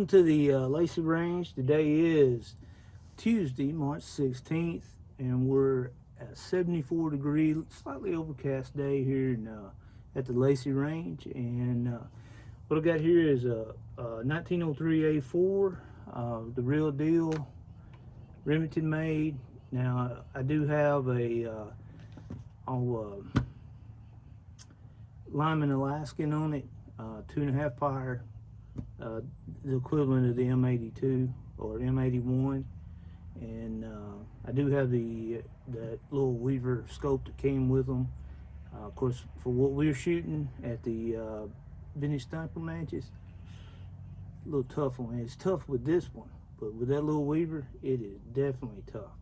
Welcome to the Lacy Range. Today is Tuesday, March 16th, and we're at 74-degree, slightly overcast day here at the Lacy Range. And what I got here is a 1903A4, the real deal, Remington made. Now, I do have a Lyman Alaskan on it, 2.5 power, the equivalent of the M82 or M81, and I do have that little Weaver scope that came with them. Of course, for what we were shooting at the vintage sniper matches, a little tough one. It's tough with this one, but with that little Weaver, it is definitely tough.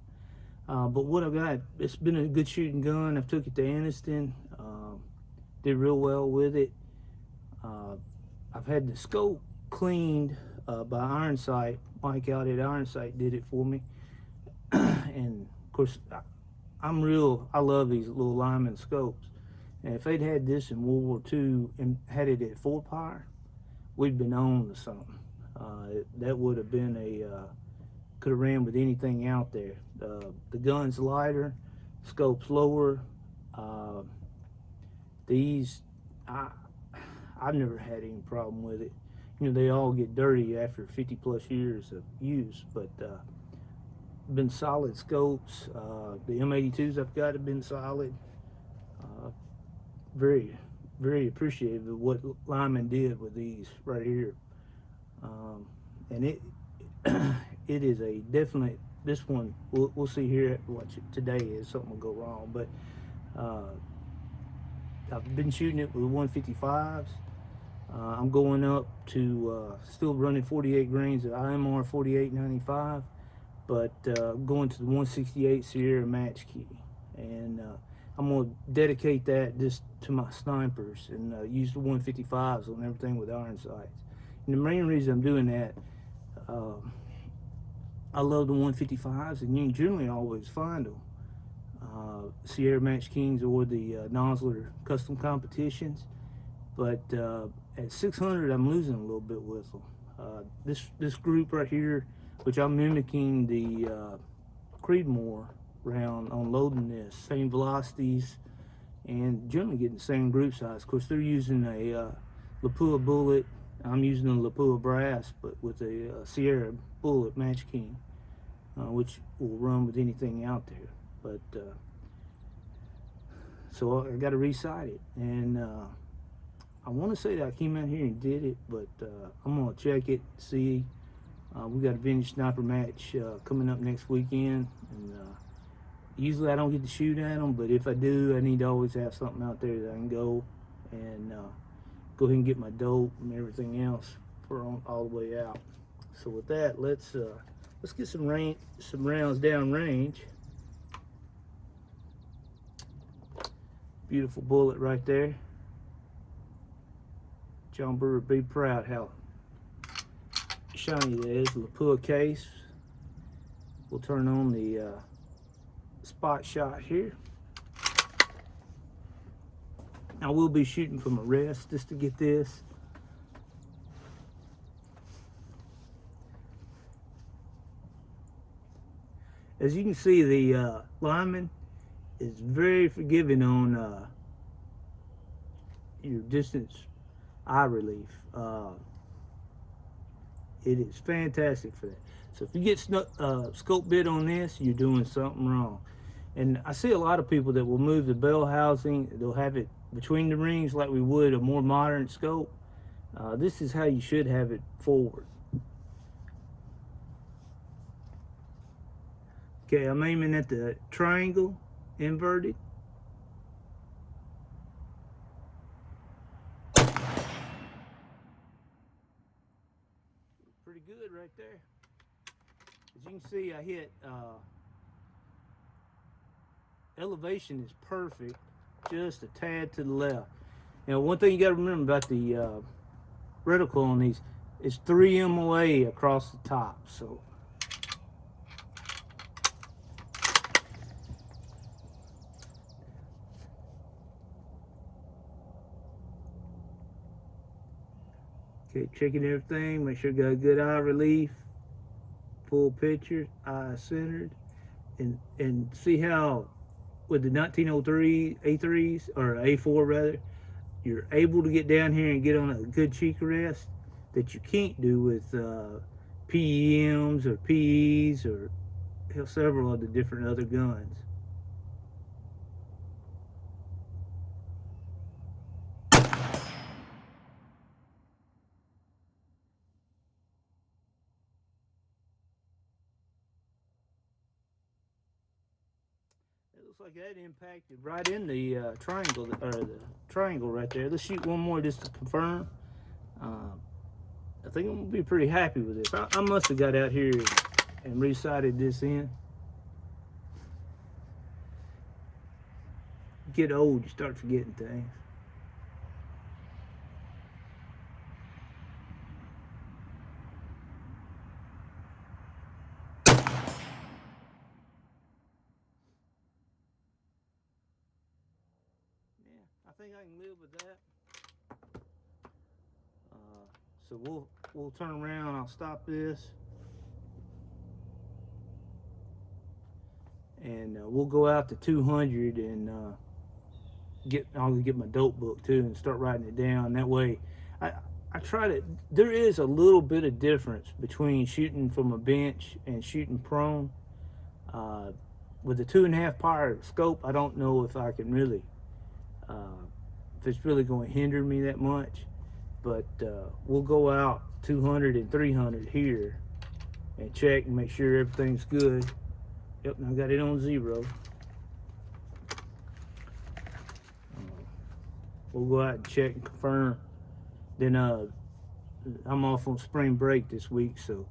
But what I got, it's been a good shooting gun. I've took it to Anniston, did real well with it. I've had the scope cleaned by Iron Sight. Mike out at Iron Sight did it for me. And of course, I love these little Lyman scopes. And if they'd had this in World War II and had it at 4 power, we'd been on to something. That would have been could have ran with anything out there. The gun's lighter, scope's lower. I've never had any problem with it. You know, they all get dirty after 50 plus years of use, but been solid scopes. The M82s I've got have been solid. Very, very appreciative of what Lyman did with these right here. And it is a definite, this one, we'll see here what today is, something will go wrong, but I've been shooting it with 155s. I'm going up to still running 48 grains of IMR 4895, but going to the 168 Sierra match key, and I'm going to dedicate that just to my snipers and use the 155s on everything with iron sights. And the main reason I'm doing that, I love the 155s, and you can generally always find them. Sierra Match Kings or the Nosler custom competitions, but at 600 I'm losing a little bit with them. This group right here, which I'm mimicking the Creedmoor round on loading this, same velocities and generally getting the same group size. Of course, they're using a Lapua bullet. I'm using a Lapua brass, but with a Sierra bullet Match King, which will run with anything out there. But so I got to resight it, and I want to say that I came out here and did it, but I'm gonna check it, see. We got a vintage sniper match coming up next weekend, and usually I don't get to shoot at them, but if I do, I need to always have something out there that I can go and go ahead and get my dope and everything else for all the way out. So with that, let's get some rounds down range. Beautiful bullet right there. John Brewer would be proud how shiny it is. Lapua case. We'll turn on the spot shot here. I will be shooting from a rest just to get this. As you can see, the Lyman is very forgiving on your distance eye relief. It is fantastic for that. So if you get scope bit on this, you're doing something wrong. And I see a lot of people that will move the bell housing, they'll have it between the rings like we would a more modern scope. This is how you should have it forward. Okay, I'm aiming at the triangle, inverted. Pretty good right there. As you can see, I hit elevation is perfect, just a tad to the left. Now, one thing you got to remember about the reticle on these is 3 MOA across the top. So Okay, checking everything, make sure you got a good eye relief, full picture, eye centered, and see how with the 1903 A3s, or A4 rather, you're able to get down here and get on a good cheek rest that you can't do with PEMs or PEs or several of the different other guns. It looks like that impacted right in the triangle, or the triangle right there. Let's shoot one more just to confirm. I think I'm gonna be pretty happy with this. I must have got out here and resighted this in. Get old, you start forgetting things. Yeah, I think I can live with that. So we'll turn around. I'll stop this, and we'll go out to 200 and I'll get my dope book too and start writing it down. That way, I try to. There is a little bit of difference between shooting from a bench and shooting prone. With the 2.5 power scope, I don't know if I can really, if it's really going to hinder me that much. But we'll go out 200 and 300 here and check and make sure everything's good. Yep, I got it on 0. We'll go out and check and confirm. Then I'm off on spring break this week, so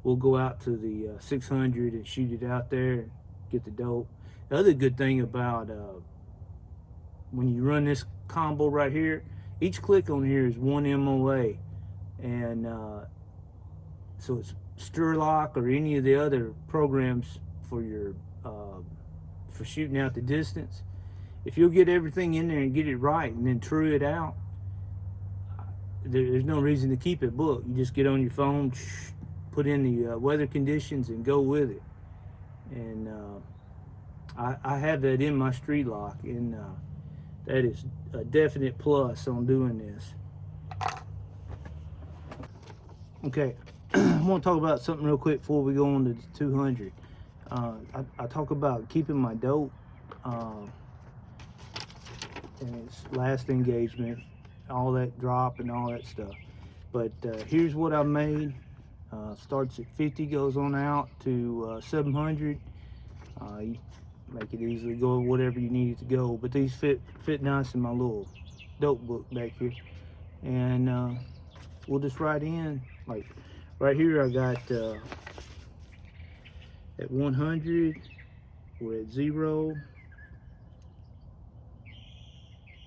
we'll go out to the 600 and shoot it out there and get the dope. The other good thing about when you run this combo right here, each click on here is 1 MOA, and so it's Sturlock or any of the other programs for your for shooting out the distance. If you'll get everything in there and get it right and then true it out, there's no reason to keep it booked. You just get on your phone, put in the weather conditions, and go with it. And I have that in my street lock, and that is a definite plus on doing this. Okay, I want to talk about something real quick before we go on to the 200. I talk about keeping my dope and its last engagement, all that drop and all that stuff. But here's what I made. Starts at 50, goes on out to 700. You make it easily go whatever you need it to go. But these fit nice in my little dope book back here. And we'll just write in, like right here I got at 100, we're at 0.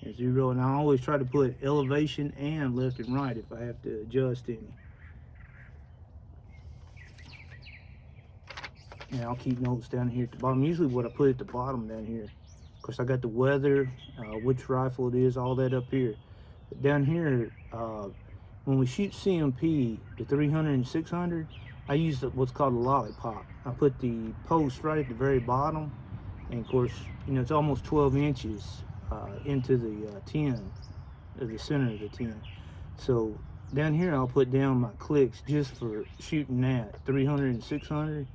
And 0, and I always try to put elevation and left and right if I have to adjust any. And I'll keep notes down here at the bottom. Usually what I put at the bottom down here. Of course, I got the weather, which rifle it is, all that up here. But down here, when we shoot CMP, the 300 and 600, I use what's called a lollipop. I put the post right at the very bottom, and of course, you know, it's almost 12 inches into the 10, the center of the 10. So down here, I'll put down my clicks just for shooting that 300 and 600.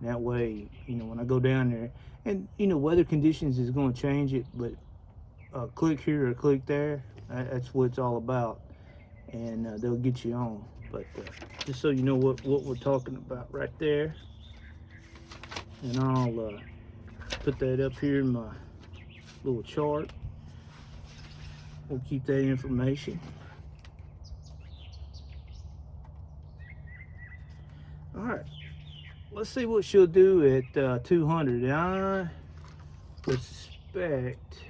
That way, you know, when I go down there, and you know, weather conditions is going to change it, but a click here or a click there, that's what it's all about, and they'll get you on. But just so you know what we're talking about right there, and I'll put that up here in my little chart. We'll keep that information. All right, let's see what she'll do at 200. I suspect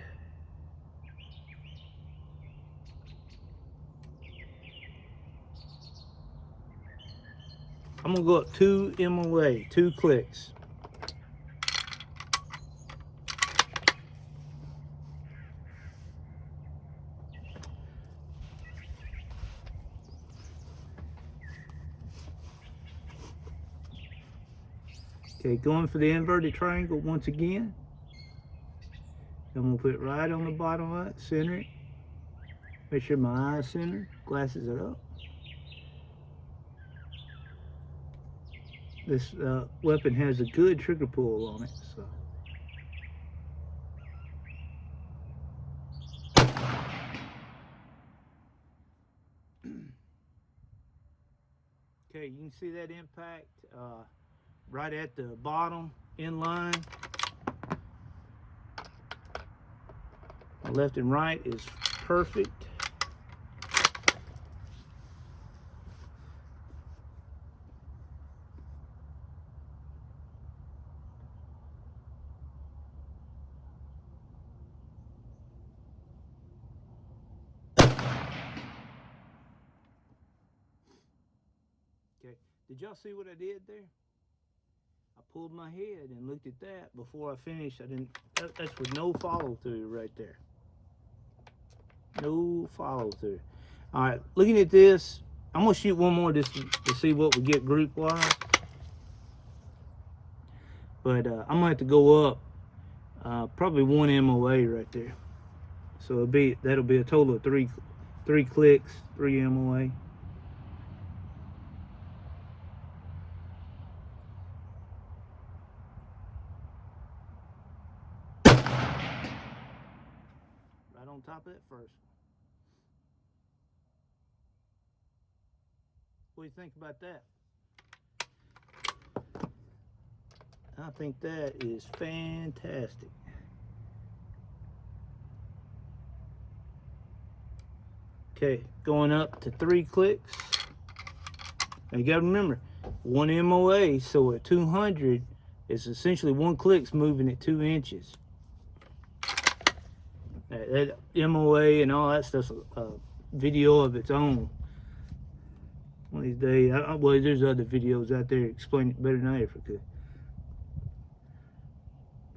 I'm gonna go up 2 MOA, 2 clicks. Okay, going for the inverted triangle once again. I'm gonna put it right on the bottom of it, center it. Make sure my eye's centered, glasses are up. This weapon has a good trigger pull on it, so. Okay, you can see that impact right at the bottom, in line. Left and right is perfect. Okay, did y'all see what I did there? I pulled my head and looked at that before I finished. I didn't. That's with no follow through right there. No follow through. All right, looking at this, I'm gonna shoot one more just to see what we get group wise. But I'm gonna have to go up probably one MOA right there. So that'll be a total of three clicks, 3 MOA. Right on top of that first. What do you think about that? I think that is fantastic. Okay, going up to 3 clicks. Now you gotta remember, 1 MOA, so at 200, it's essentially 1 click's moving at 2 inches. That MOA and all that stuff's a video of its own. One of these days, well, there's other videos out there explain it better than I ever could.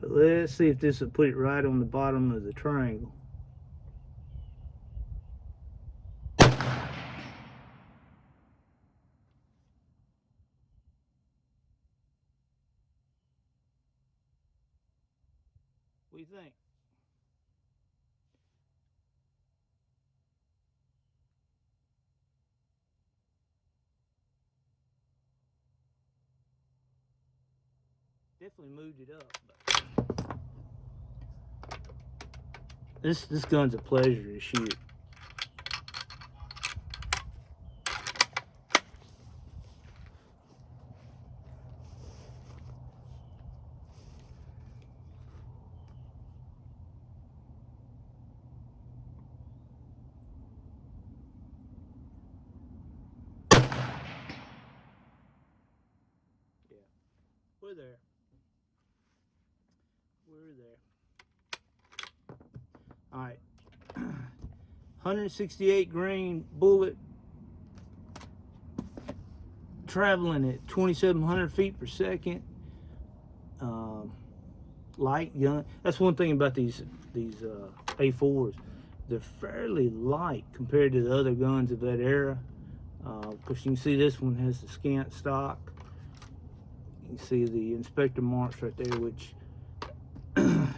But let's see if this will put it right on the bottom of the triangle. What do you think? Definitely moved it up. But this gun's a pleasure to shoot. Yeah, we're there. We're there. All right. 168 grain bullet, traveling at 2,700 feet per second. Light gun. That's one thing about these A4s. They're fairly light compared to the other guns of that era. Of course, you can see this one has the scant stock. You can see the inspector marks right there, which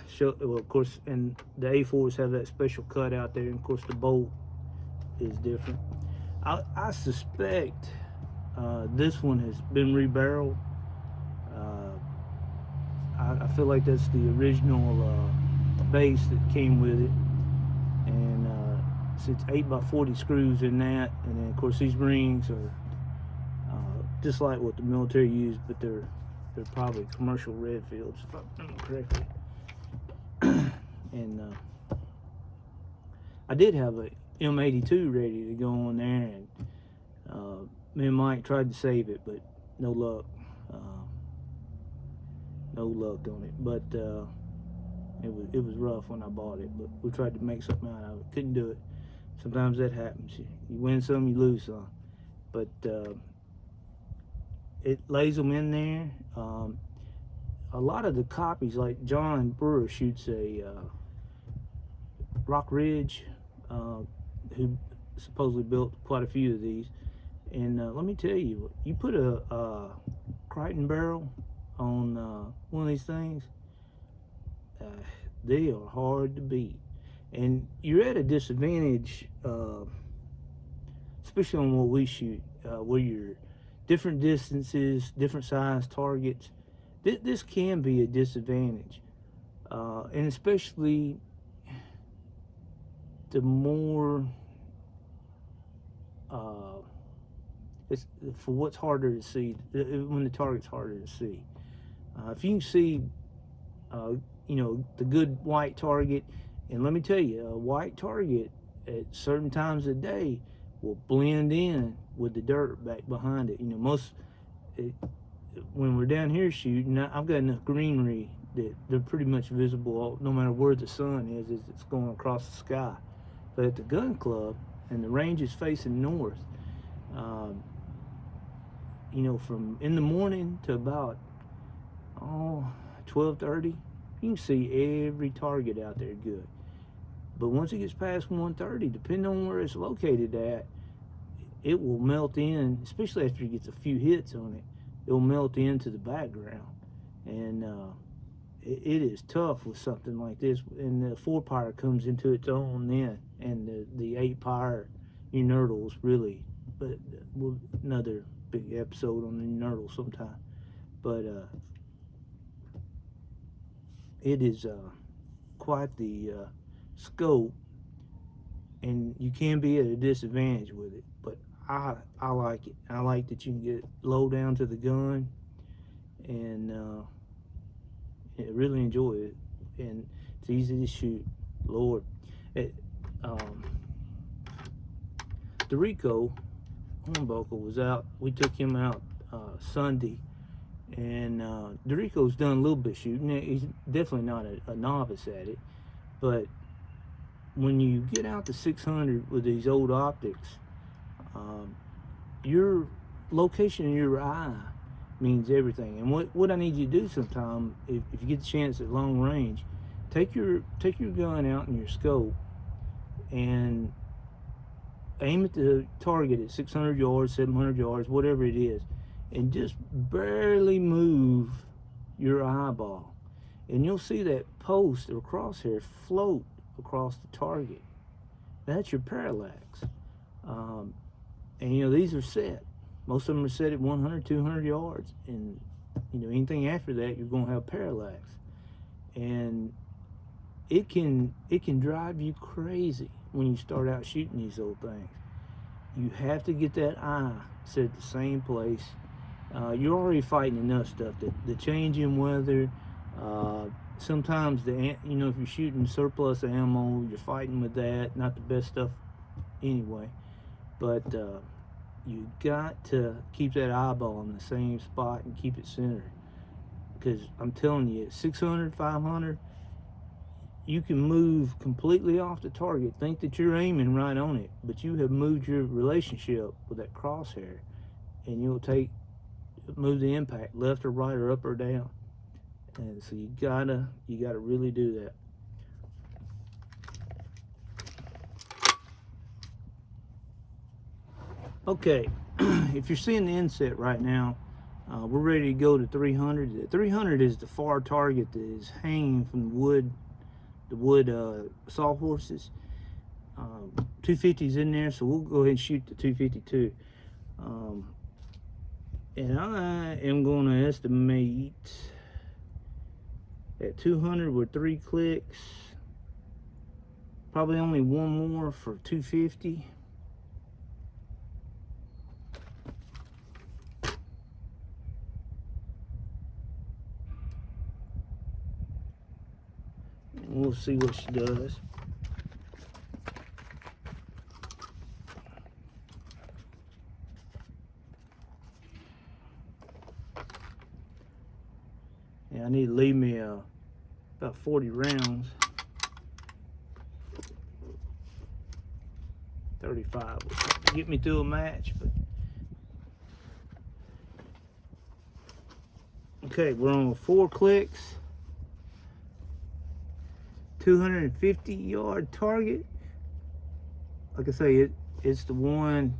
show, well, of course, and the A4s have that special cut out there, and of course the bolt is different. I suspect this one has been rebarreled. I feel like that's the original base that came with it, and it's 8x40 screws in that, and then of course these rings are just like what the military used, but they're probably commercial Redfields, if I remember correctly. And I did have a M82 ready to go on there, and me and Mike tried to save it, but no luck. No luck on it. But it was rough when I bought it, but we tried to make something out of it. Couldn't do it. Sometimes that happens. You win some, you lose some. But it lays them in there. A lot of the copies, like John Brewer shoots a Rock Ridge, who supposedly built quite a few of these. And let me tell you, you put a Crichton barrel on one of these things, they are hard to beat. And you're at a disadvantage, especially on what we shoot, where you're different distances, different size targets. This can be a disadvantage, and especially the more it's for what's harder to see when the target's harder to see. If you can see, you know, the good white target, and let me tell you, a white target at certain times of day will blend in with the dirt back behind it. You know, when we're down here shooting, I've got enough greenery that they're pretty much visible no matter where the sun is as it's going across the sky. But at the gun club, and the range is facing north, you know, from in the morning to about 12:30, you can see every target out there good. But once it gets past 1:30, depending on where it's located at, it will melt in, especially after it gets a few hits on it. It will melt into the background, and it is tough with something like this. And the 4-power comes into its own then, and the 8-power inertals really. But another big episode on the inertals sometime. But it is quite the scope, and you can be at a disadvantage with it. But I like it. I like that you can get low down to the gun, and I really enjoy it. And it's easy to shoot. Lord, the Rico hornbuckle was out. We took him out Sunday, and Dorico's done a little bit shooting. He's definitely not a novice at it, but when you get out to 600 with these old optics, your location in your eye means everything. And what I need you to do sometime, if you get the chance at long range, take your gun out in your scope and aim at the target at 600 yards, 700 yards, whatever it is, and just barely move your eyeball, and you'll see that post or crosshair float across the target. That's your parallax. And you know, these are set. Most of them are set at 100, 200 yards, and you know, anything after that, you're going to have parallax, and it can drive you crazy when you start out shooting these old things. You have to get that eye set at the same place. You're already fighting enough stuff. The change in weather, sometimes you know, if you're shooting surplus ammo, you're fighting with that. Not the best stuff anyway, but you got to keep that eyeball in the same spot and keep it centered, because I'm telling you, at 600, 500, you can move completely off the target, think that you're aiming right on it, but you have moved your relationship with that crosshair, and you'll move the impact left or right or up or down. And so you gotta really do that. Okay, if you're seeing the inset right now, we're ready to go to 300. The 300 is the far target that is hanging from the wood sawhorses. 250's in there, so we'll go ahead and shoot the 252. And I am going to estimate at 200 with 3 clicks, probably only one more for 250. And we'll see what she does. Yeah, I need to leave me about 40 rounds. 35 will get me through a match, but okay, we're on 4 clicks, 250-yard target. Like I say, it's the one.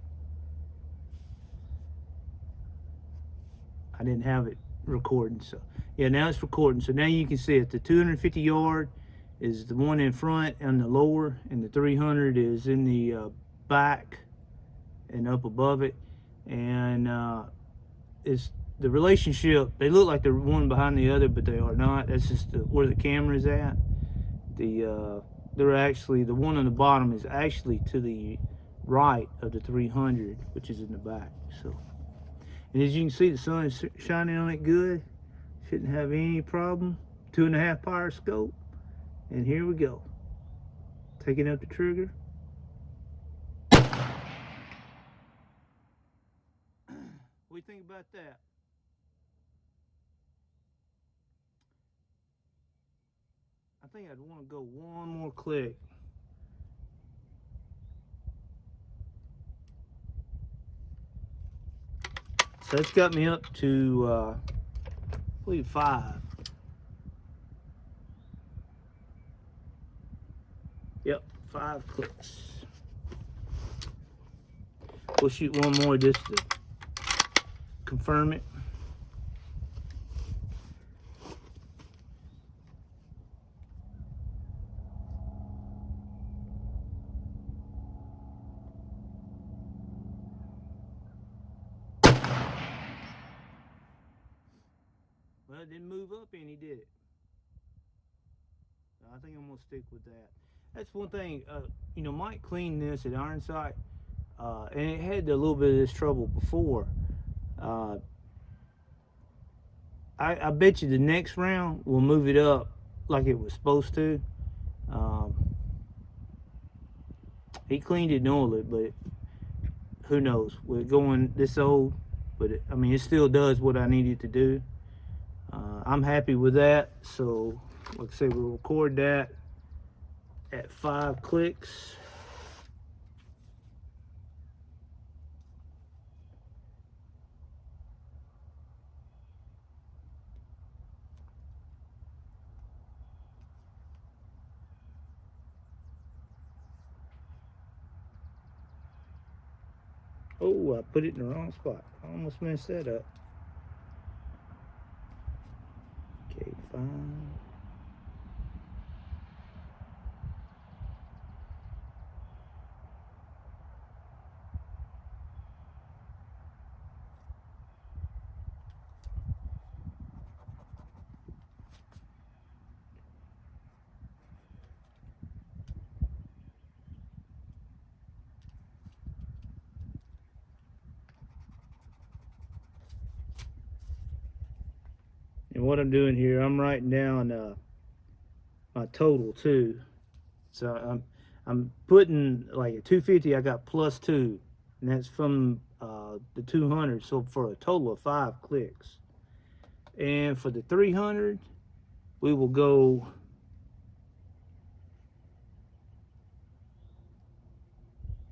I didn't have it recording. So yeah, now it's recording. So now you can see it. The 250 yard is the one in front and the lower, and the 300 is in the back and up above it. And it's the relationship. They look like they're one behind the other, but they are not. That's just where the camera is at. They're actually, the one on the bottom is actually to the right of the 300, which is in the back. So, and as you can see, the sun is shining on it good. Shouldn't have any problem. 2.5 power scope, and here we go. Taking up the trigger. What do you think about that? I think I'd want to go one more click. So it's got me up to, I believe 5. Yep, 5 clicks. We'll shoot one more just to confirm it. Well, it didn't move up any, did it? I think I'm gonna stick with that. That's one thing, you know, Mike cleaned this at Iron Sight, and it had a little bit of this trouble before. I bet you the next round we'll move it up like it was supposed to. He cleaned it and oiled it, but who knows? We're going this old, but I mean, it still does what I needed to do. I'm happy with that. So, like I say, we'll record that at 5 clicks. Oh, I put it in the wrong spot. I almost messed that up. Okay, 5. And what I'm doing here, I'm writing down my total too. So I'm putting like a 250. I got +2, and that's from the 200. So for a total of 5 clicks. And for the 300, we will go.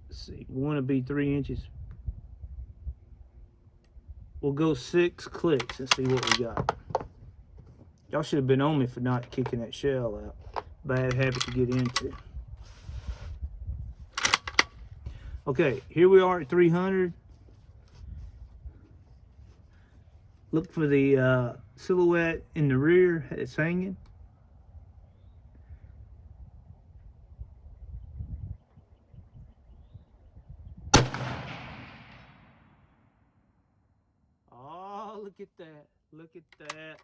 Let's see, we want to be 3 inches. We'll go 6 clicks and see what we got. Y'all should have been on me for not kicking that shell out. Bad habit to get into. Okay, here we are at 300. Look for the silhouette in the rear. It's hanging. Oh, look at that. Look at that.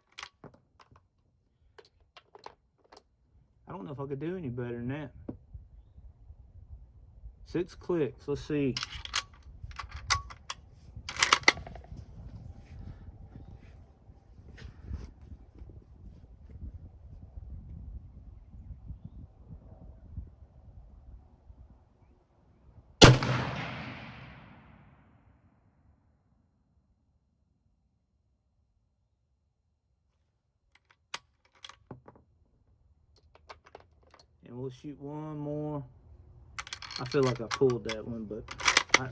I don't know if I could do any better than that. 6 clicks. Let's see. And we'll shoot one more. I feel like I pulled that one, but I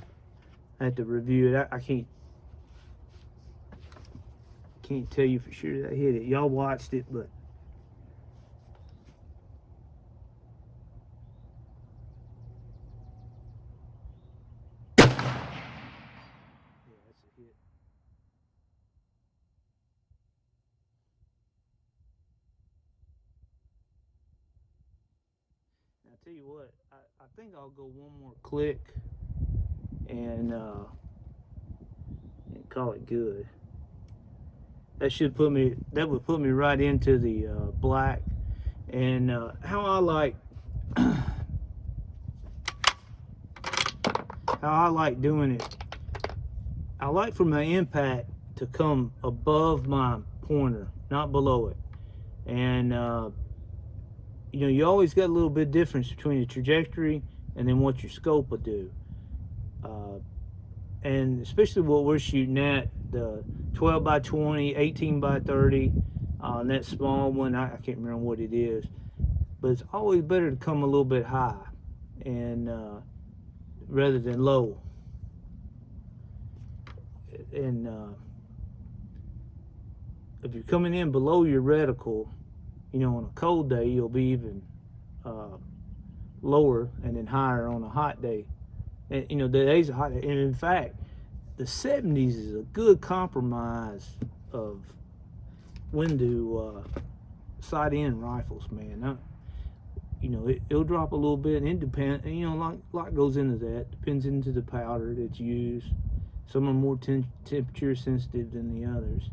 had to review it. I can't tell you for sure that I hit it. Y'all watched it, but yeah, that's a hit. tell you what, I think I'll go one more click and call it good. That would put me right into the black. And how I like doing it, I like for my impact to come above my pointer, not below it. And you know, you always got a little bit of difference between the trajectory and then what your scope will do. And especially what we're shooting at, the 12 by 20, 18 by 30, and that small one, I can't remember what it is, but it's always better to come a little bit high and rather than low. And if you're coming in below your reticle, you know, on a cold day, you'll be even lower and then higher on a hot day. And, you know, the days are hot. And in fact, the 70s is a good compromise of when to sight-in rifles, man. You know, it'll drop a little bit, and it depends. You know, a lot goes into that. Depends into the powder that's used. Some are more temperature sensitive than the others.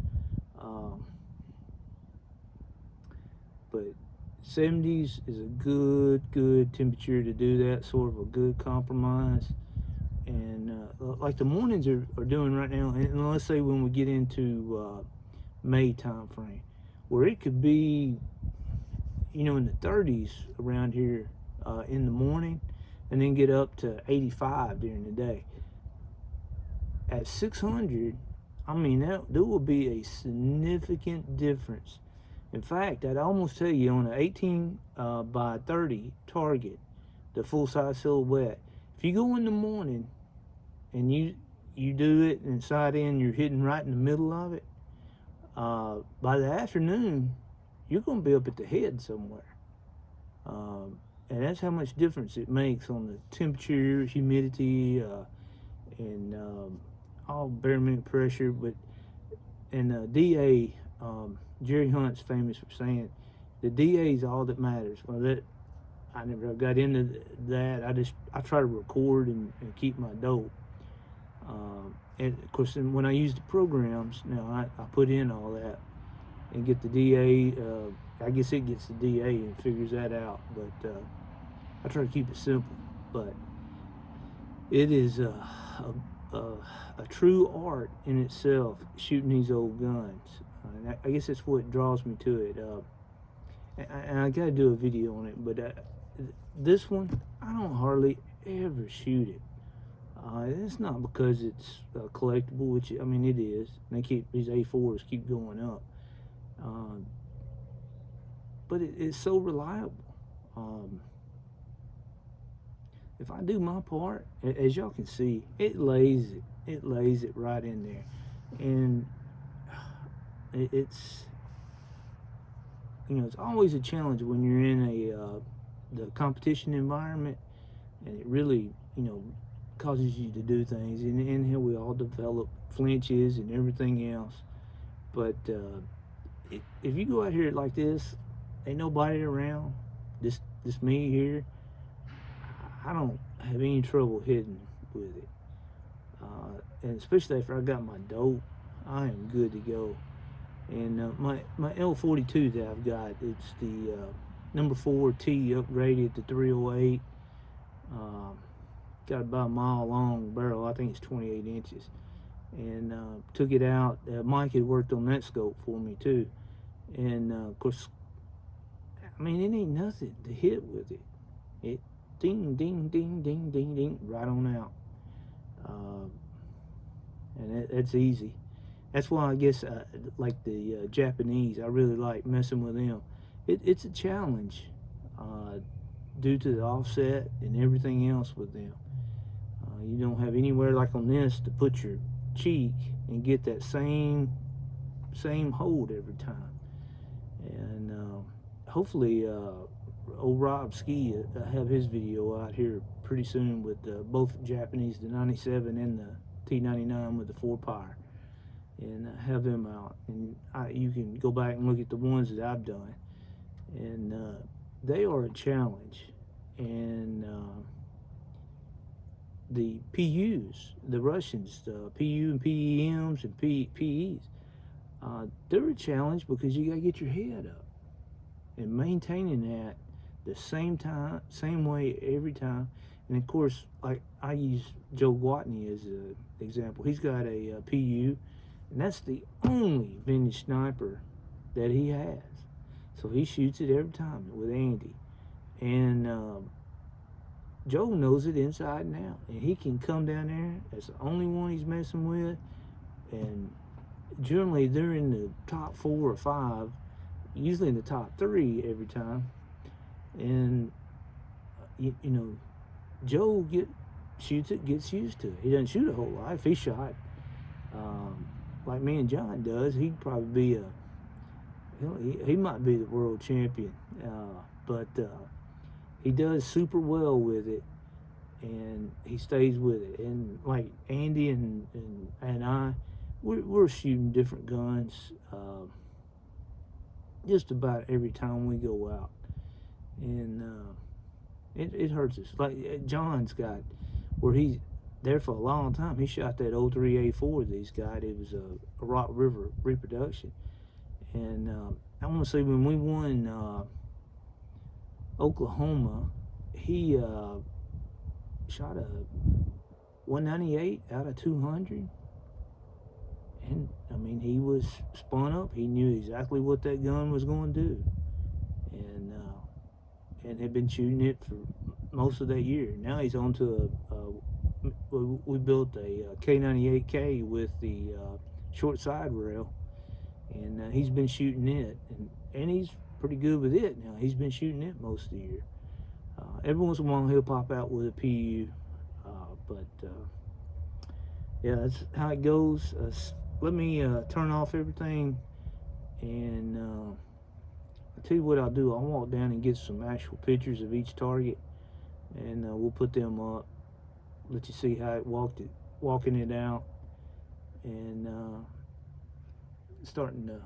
But 70s is a good temperature to do that, sort of a good compromise. And like the mornings are doing right now, and let's say when we get into May time frame, where it could be, you know, in the 30s around here in the morning, and then get up to 85 during the day. At 600, I mean, there will be a significant difference. In fact, I'd almost tell you on an 18 by 30 target, the full-size silhouette, if you go in the morning and you do it and sight in, you're hitting right in the middle of it, by the afternoon, you're going to be up at the head somewhere. And that's how much difference it makes on the temperature, humidity, and all barometric pressure. And DA, Jerry Hunt's famous for saying, the DA is all that matters. Well, I never got into that. I try to record and keep my dope. And of course, when I use the programs, now I put in all that and get the DA. I guess it gets the DA and figures that out. But I try to keep it simple. But it is a true art in itself, shooting these old guns. And I guess that's what draws me to it. And I gotta do a video on it, but this one, I don't hardly ever shoot it. It's not because it's collectible, which, I mean, it is. And these A4s keep going up. But it's so reliable. If I do my part, as y'all can see, it lays it right in there. And it's, you know, it's always a challenge when you're in the competition environment, and it really, you know, causes you to do things. And here we all develop flinches and everything else. But if you go out here like this, ain't nobody around, just me here, I don't have any trouble hitting with it. And especially after I got my dope, I am good to go. And my L42 that I've got, it's the number 4T upgraded to 308. Got about a mile long barrel. I think it's 28 inches. And took it out. Mike had worked on that scope for me too. And of course, I mean, it ain't nothing to hit with it. It ding, ding, ding, ding, ding, ding, right on out. And that's easy. That's why I guess like the Japanese, I really like messing with them. It's a challenge due to the offset and everything else with them. You don't have anywhere like on this to put your cheek and get that same hold every time. And hopefully old Rob Ski have his video out here pretty soon with both Japanese, the 97 and the T99 with the 4-power, and have them out, and you can go back and look at the ones that I've done, and they are a challenge. and the PUs, the Russians, the PU and PEMs and PEs, they're a challenge because you got to get your head up and maintaining that the same time, same way every time. And of course, like I use Joe Gwatney as an example. He's got a PU, and that's the only vintage sniper that he has. So he shoots it every time with Andy. And Joe knows it inside and out. And he can come down there. That's the only one he's messing with. And generally, they're in the top 4 or 5, usually in the top 3 every time. And, you know, Joe shoots it, gets used to it. He doesn't shoot a whole lot. If he shot like me and John does, he'd probably be he might be the world champion. But he does super well with it, and he stays with it. And like Andy and I, we're shooting different guns just about every time we go out, and it hurts us. Like John's got where he's there for a long time. He shot that 03A4 that he's got. It was a Rock River reproduction. And I want to say when we won Oklahoma, he shot a 198 out of 200. And I mean, he was spun up. He knew exactly what that gun was going to do. And had been shooting it for most of that year. Now he's on to we built a K98K with the short side rail, and he's been shooting it, and he's pretty good with it now. He's been shooting it most of the year. Every once in a while he'll pop out with a PU, but yeah, that's how it goes. Let me turn off everything, and I'll tell you what I'll do. I'll walk down and get some actual pictures of each target, and we'll put them up, let you see how it walking it out, and starting to,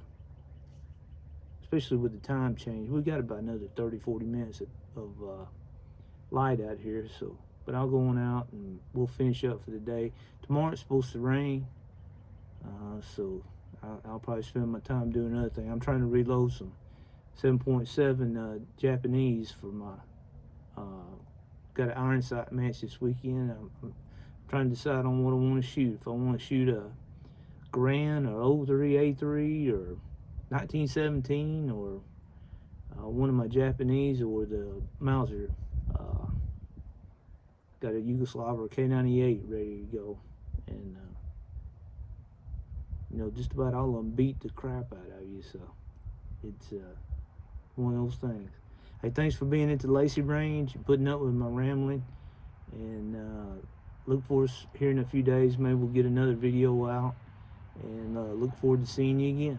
especially with the time change, we got about another 30-40 minutes of light out here. So but I'll go on out and we'll finish up for the day. Tomorrow it's supposed to rain, so I'll probably spend my time doing another thing. I'm trying to reload some 7.7 Japanese for my got an iron sight match this weekend. I'm trying to decide on what I want to shoot. If I want to shoot a Grand or 03A3 or 1917 or one of my Japanese, or the Mauser. Got a Yugoslav or K98 ready to go, and you know, just about all of them beat the crap out of you. So it's one of those things. Hey, thanks for being at the Lacy Range and putting up with my rambling, and look for us here in a few days. Maybe we'll get another video out, and look forward to seeing you again.